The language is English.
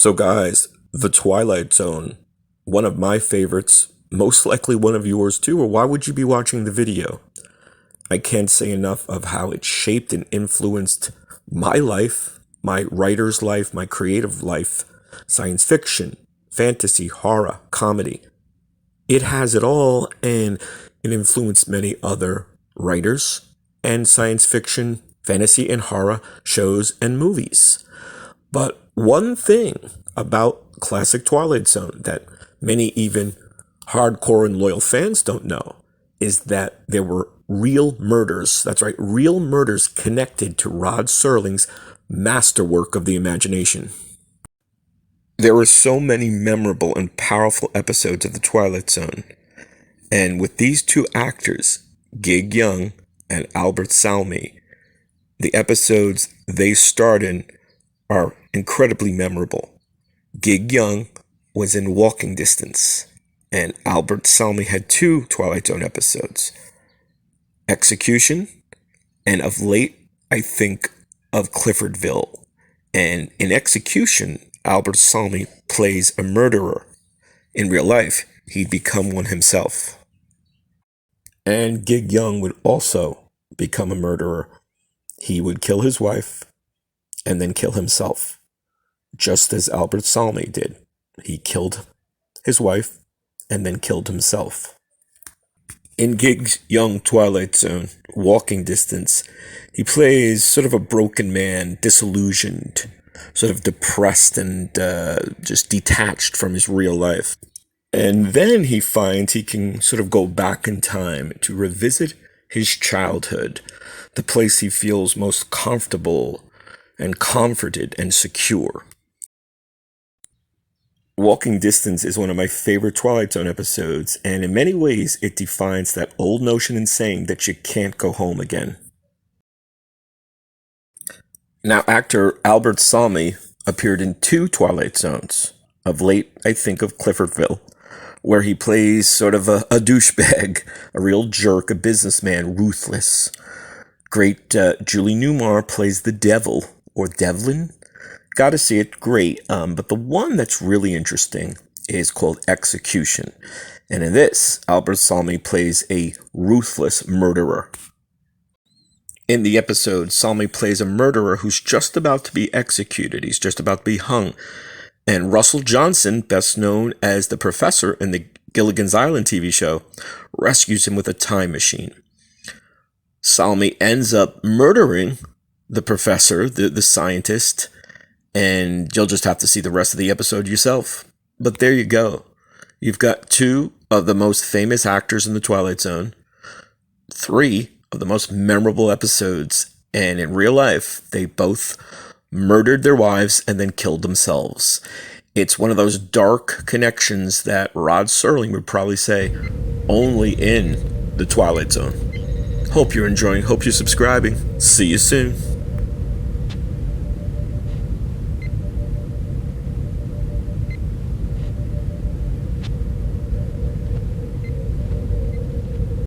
So guys, The Twilight Zone, one of my favorites, most likely one of yours too, or why would you be watching the video? I can't say enough of how it shaped and influenced my life, my writer's life, my creative life, science fiction, fantasy, horror, comedy. It has it all, and it influenced many other writers and science fiction, fantasy, and horror shows and movies. But one thing about classic Twilight Zone that many even hardcore and loyal fans don't know is that there were real murders. That's right, real murders connected to Rod Serling's masterwork of the imagination. There were so many memorable and powerful episodes of The Twilight Zone. And with these two actors, Gig Young and Albert Salmi, the episodes they starred in are incredibly memorable. Gig Young was in Walking Distance, and Albert Salmi had two Twilight Zone episodes, Execution, and of late, I think of Cliffordville. And in Execution, Albert Salmi plays a murderer. In real life, he'd become one himself. And Gig Young would also become a murderer. He would kill his wife and then kill himself, just as Albert Salmi did. He killed his wife and then killed himself. In Gig Young Twilight Zone, Walking Distance, he plays sort of a broken man, disillusioned, sort of depressed and just detached from his real life. And then he finds he can sort of go back in time to revisit his childhood, the place he feels most comfortable and comforted and secure. Walking Distance is one of my favorite Twilight Zone episodes, and in many ways it defines that old notion in saying that you can't go home again. Now, actor Albert Salmi appeared in two Twilight Zones. Of late, I think of Cliffordville, where he plays sort of a douchebag, a real jerk, a businessman, ruthless. Great Julie Newmar plays the devil, or Devlin. Gotta see it, great. But the one that's really interesting is called Execution. And in this, Albert Salmi plays a ruthless murderer. In the episode, Salmi plays a murderer who's just about to be executed. He's just about to be hung. And Russell Johnson, best known as the professor in the Gilligan's Island TV show, rescues him with a time machine. Salmi ends up murdering the professor, the scientist, and you'll just have to see the rest of the episode yourself. But there you go. You've got two of the most famous actors in the Twilight Zone, three of the most memorable episodes, and in real life, they both murdered their wives and then killed themselves. It's one of those dark connections that Rod Serling would probably say only in the Twilight Zone. Hope you're enjoying, hope you're subscribing. See you soon.